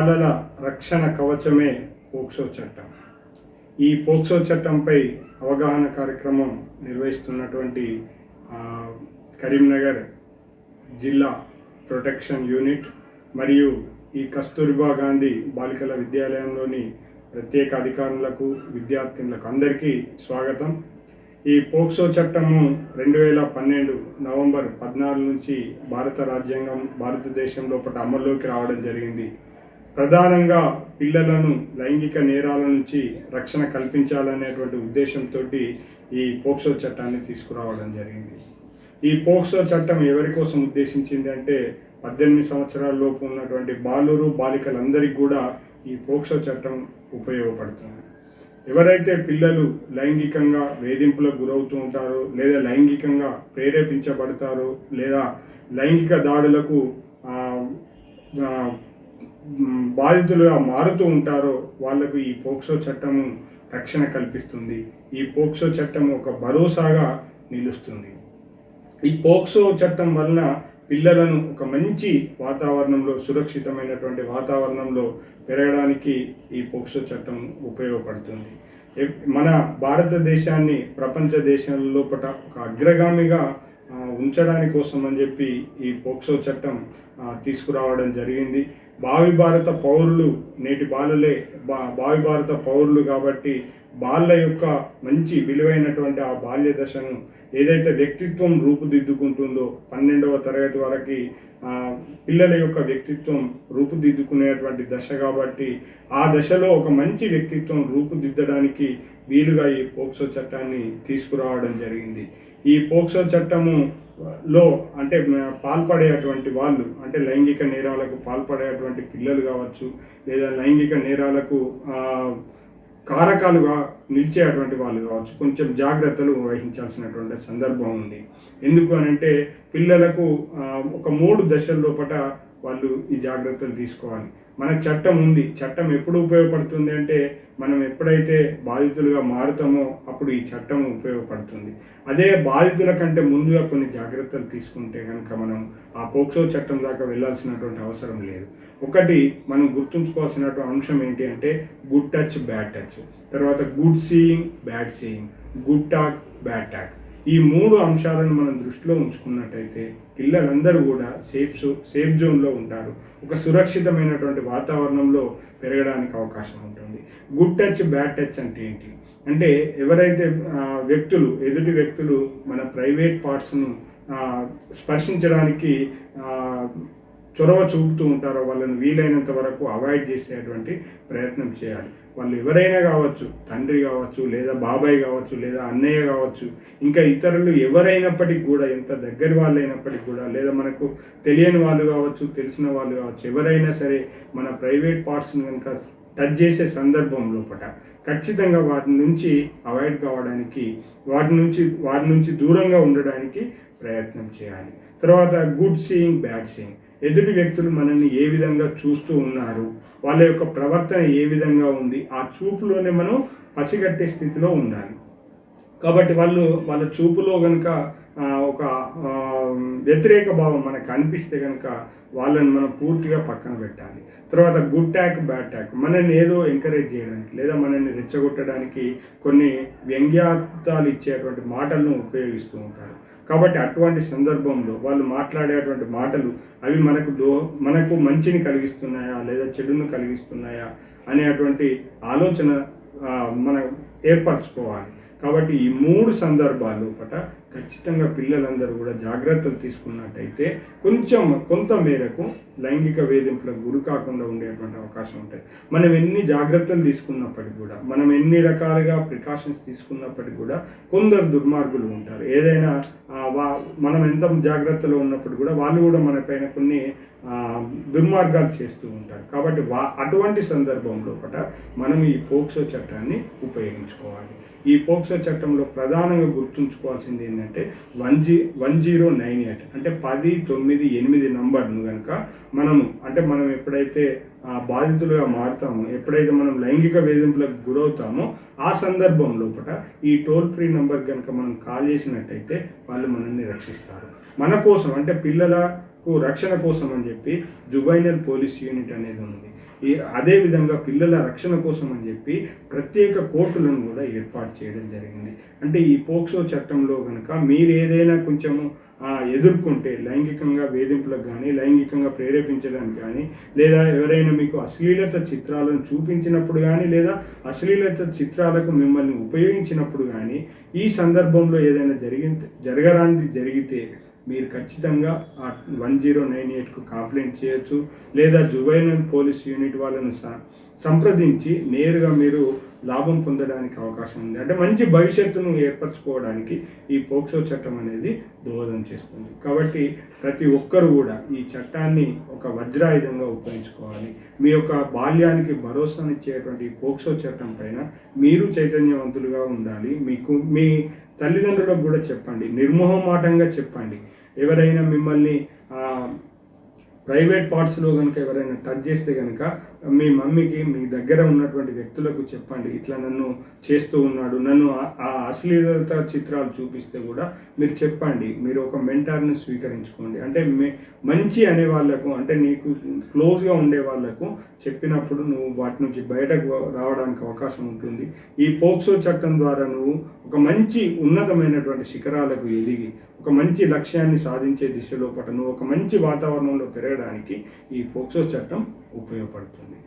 బాలల రక్షణ కవచమే పోక్సో చట్టం. ఈ పోక్సో చట్టంపై అవగాహన కార్యక్రమం నిర్వహిస్తున్నటువంటి కరీంనగర్ జిల్లా ప్రొటెక్షన్ యూనిట్ మరియు ఈ కస్తూర్బా గాంధీ బాలికల విద్యాలయంలోని ప్రత్యేక అధికారులకు, విద్యార్థినులకు అందరికీ స్వాగతం. ఈ పోక్సో చట్టము 2012 నవంబర్ 14 నుంచి భారత రాజ్యాంగం భారతదేశం లోపల అమల్లోకి రావడం జరిగింది. ప్రధానంగా పిల్లలను లైంగిక నేరాల నుంచి రక్షణ కల్పించాలనేటువంటి ఉద్దేశంతో ఈ పోక్సో చట్టాన్ని తీసుకురావడం జరిగింది. ఈ పోక్సో చట్టం ఎవరి కోసం ఉద్దేశించింది అంటే 18 సంవత్సరాల లోపు ఉన్నటువంటి బాలికలందరికీ కూడా ఈ పోక్సో చట్టం ఉపయోగపడుతుంది. ఎవరైతే పిల్లలు లైంగికంగా వేధింపులకు గురవుతూ ఉంటారో, లేదా లైంగికంగా ప్రేరేపించబడతారో, లేదా లైంగిక దాడులకు బాధితులుగా మారుతూ ఉంటారో వాళ్లకు ఈ పోక్సో చట్టము రక్షణ కల్పిస్తుంది. ఈ పోక్సో చట్టం ఒక భరోసాగా నిలుస్తుంది. ఈ పోక్సో చట్టం వలన పిల్లలను ఒక మంచి వాతావరణంలో, సురక్షితమైనటువంటి వాతావరణంలో పెరగడానికి ఈ పోక్సో చట్టం ఉపయోగపడుతుంది. మన భారతదేశాన్ని ప్రపంచ దేశాల లోపల ఒక అగ్రగామిగా ఉంచడానికి కోసం అని చెప్పి ఈ పోక్సో చట్టం తీసుకురావడం జరిగింది. భావి భారత పౌరులు నేటి బాలలే భావి భారత పౌరులు కాబట్టి బాల యొక్క మంచి విలువైనటువంటి ఆ బాల్య దశను ఏదైతే వ్యక్తిత్వం రూపుదిద్దుకుంటుందో 12వ తరగతి వరకు పిల్లల యొక్క వ్యక్తిత్వం రూపుదిద్దుకునేటువంటి దశ కాబట్టి ఆ దశలో ఒక మంచి వ్యక్తిత్వం రూపుదిద్దడానికి వీలుగా ఈ పోక్సో చట్టాన్ని తీసుకురావడం జరిగింది. ఈ పోక్సో చట్టములో అంటే పాల్పడేటువంటి వాళ్ళు, అంటే లైంగిక నేరాలకు పాల్పడేటువంటి పిల్లలు కావచ్చు, లేదా లైంగిక నేరాలకు కారకాలుగా నిలిచేటువంటి వాళ్ళు కావచ్చు, కొంచెం జాగ్రత్తలు వహించాల్సినటువంటి సందర్భం ఉంది. ఎందుకు అనంటే పిల్లలకు ఒక 3 దశల లోపల వాళ్ళు ఈ జాగ్రత్తలు తీసుకోవాలి. మన చట్టం ఉంది. చట్టం ఎప్పుడు ఉపయోగపడుతుంది అంటే మనం ఎప్పుడైతే బాధితులుగా మారుతామో అప్పుడు ఈ చట్టం ఉపయోగపడుతుంది. అదే బాధితుల కంటే ముందుగా కొన్ని జాగ్రత్తలు తీసుకుంటే కనుక మనం ఆ పోక్సో చట్టం దాకా వెళ్ళాల్సినటువంటి అవసరం లేదు. ఒకటి మనం గుర్తుంచుకోవాల్సినటువంటి అంశం ఏంటి అంటే గుడ్ టచ్, బ్యాడ్ టచ్, తర్వాత good seeing, bad seeing, good talk, bad talk. ఈ 3 అంశాలను మనం దృష్టిలో ఉంచుకున్నట్టయితే పిల్లలందరూ కూడా సేఫ్ జోన్లో ఉంటారు. ఒక సురక్షితమైనటువంటి వాతావరణంలో పెరగడానికి అవకాశం ఉంటుంది. గుడ్ టచ్, బ్యాడ్ టచ్ అంటే ఏంటి అంటే ఎవరైతే ఎదుటి వ్యక్తులు మన ప్రైవేట్ పార్ట్స్ను స్పర్శించడానికి చొరవ చూపుతూ ఉంటారో వాళ్ళని వీలైనంత వరకు అవాయిడ్ చేసేటువంటి ప్రయత్నం చేయాలి. వాళ్ళు ఎవరైనా కావచ్చు, తండ్రి కావచ్చు, లేదా బాబాయ్ కావచ్చు, లేదా అన్నయ్య కావచ్చు, ఇంకా ఇతరులు ఎవరైనప్పటికీ కూడా, ఎంత దగ్గర వాళ్ళు అయినప్పటికీ కూడా, లేదా మనకు తెలియని వాళ్ళు కావచ్చు, తెలిసిన వాళ్ళు కావచ్చు, ఎవరైనా సరే మన ప్రైవేట్ పార్ట్స్ని కనుక టచ్ చేసే సందర్భం లోపల ఖచ్చితంగా వాటి నుంచి అవాయిడ్ కావడానికి, వాటి నుంచి దూరంగా ఉండడానికి ప్రయత్నం చేయాలి. తర్వాత గుడ్ సీయింగ్, బ్యాడ్ సీయింగ్. ఎదుటి వ్యక్తులు మనల్ని ఏ విధంగా చూస్తూ ఉన్నారు, వాళ్ళ యొక్క ప్రవర్తన ఏ విధంగా ఉంది, ఆ చూపులోనే మనం పసిగట్టే స్థితిలో ఉండాలి. కాబట్టి వాళ్ళ చూపులో కనుక ఒక వ్యతిరేక భావం మనకు అనిపిస్తే కనుక వాళ్ళని మనం పూర్తిగా పక్కన పెట్టాలి. తర్వాత గుడ్ టాక్, బ్యాడ్ టాక్. మనల్ని ఏదో ఎంకరేజ్ చేయడానికి, లేదా మనల్ని రెచ్చగొట్టడానికి కొన్ని వ్యంగ్యార్థాలు ఇచ్చేటువంటి మాటలను ఉపయోగిస్తూ ఉంటారు. కాబట్టి అటువంటి సందర్భంలో వాళ్ళు మాట్లాడేటువంటి మాటలు అవి మనకు మంచిని కలిగిస్తున్నాయా లేదా చెడును కలిగిస్తున్నాయా అనేటువంటి ఆలోచన మనం ఏర్పరచుకోవాలి. కాబట్టి ఈ 3 సందర్భాల లోపల ఖచ్చితంగా పిల్లలందరూ కూడా జాగ్రత్తలు తీసుకున్నట్టయితే కొంత మేరకు లైంగిక వేధింపులకు గురి కాకుండా ఉండేటువంటి అవకాశం ఉంటాయి. మనం ఎన్ని జాగ్రత్తలు తీసుకున్నప్పటికీ కూడా, మనం ఎన్ని రకాలుగా ప్రికాషన్స్ తీసుకున్నప్పటికీ కూడా కొందరు దుర్మార్గులు ఉంటారు. ఏదైనా మనం ఎంత జాగ్రత్తలో ఉన్నప్పుడు కూడా వాళ్ళు కూడా మన పైన కొన్ని దుర్మార్గాలు చేస్తూ ఉంటారు. కాబట్టి అటువంటి సందర్భంలో మనం ఈ పోక్సో చట్టాన్ని ఉపయోగించుకోవాలి. ఈ పోక్సో చట్టంలో ప్రధానంగా గుర్తుంచుకోవాల్సింది ఏంటంటే 1098 అంటే 10, 9, 8 నంబర్ను కనుక మనం ఎప్పుడైతే బాధితులుగా మారుతామో, ఎప్పుడైతే మనం లైంగిక వేధింపులకు గురవుతామో ఆ సందర్భం లోపల ఈ టోల్ ఫ్రీ నంబర్ కనుక మనం కాల్ చేసినట్టయితే వాళ్ళు మనల్ని రక్షిస్తారు. మన కోసం అంటే పిల్లల రక్షణ కోసం అని చెప్పి జువైనల్ పోలీస్ యూనిట్ అనేది ఉంది. అదేవిధంగా పిల్లల రక్షణ కోసం అని చెప్పి ప్రత్యేక కోర్టులను కూడా ఏర్పాటు చేయడం జరిగింది. అంటే ఈ పోక్సో చట్టంలో కనుక మీరు ఏదైనా కొంచెము ఎదుర్కొంటే లైంగికంగా వేధింపులకు కానీ, లైంగికంగా ప్రేరేపించడానికి కానీ, లేదా ఎవరైనా మీకు అశ్లీలత చిత్రాలను చూపించినప్పుడు కానీ, లేదా అశ్లీలత చిత్రాలకు మిమ్మల్ని ఉపయోగించినప్పుడు కానీ, ఈ సందర్భంలో ఏదైనా జరగరానిది జరిగితే మీరు ఖచ్చితంగా 1098కు కంప్లైంట్ చేయొచ్చు, లేదా జువైనల్ పోలీస్ యూనిట్ వాళ్ళను సంప్రదించి నేరుగా మీరు లాభం పొందడానికి అవకాశం ఉంది. అంటే మంచి భవిష్యత్తును ఏర్పరచుకోవడానికి ఈ పోక్సో చట్టం అనేది దోహదం చేస్తుంది. కాబట్టి ప్రతి ఒక్కరు కూడా ఈ చట్టాన్ని ఒక వజ్రాయుధంగా ఉపయోగించుకోవాలి. మీ యొక్క బాల్యానికి భరోసానిచ్చేటువంటి ఈ పోక్సో చట్టం పైన మీరు చైతన్యవంతులుగా ఉండాలి. మీ తల్లిదండ్రులకు కూడా చెప్పండి, నిర్మోహమాటంగా చెప్పండి. ఎవరైనా మిమ్మల్ని ప్రైవేట్ పార్ట్స్లో కనుక ఎవరైనా టచ్ చేస్తే కనుక మీ మమ్మీకి, మీ దగ్గర ఉన్నటువంటి వ్యక్తులకు చెప్పండి, ఇట్లా నన్ను చేస్తూ ఉన్నాడు, నన్ను ఆ అశ్లీలత చిత్రాలు చూపిస్తే కూడా మీరు చెప్పండి. మీరు ఒక మెంటార్ని స్వీకరించుకోండి. అంటే మంచి అనే వాళ్ళకు, అంటే నీకు క్లోజ్గా ఉండే వాళ్ళకు చెప్పినప్పుడు నువ్వు వాటి నుంచి బయటకు రావడానికి అవకాశం ఉంటుంది. ఈ పోక్సో చట్టం ద్వారా నువ్వు ఒక మంచి ఉన్నతమైనటువంటి శిఖరాలకు ఎదిగి ఒక మంచి లక్ష్యాన్ని సాధించే దిశలో నువ్వు ఒక మంచి వాతావరణంలో పెరగడానికి ఈ పోక్సో చట్టం ఉపయోగపడుతుంది.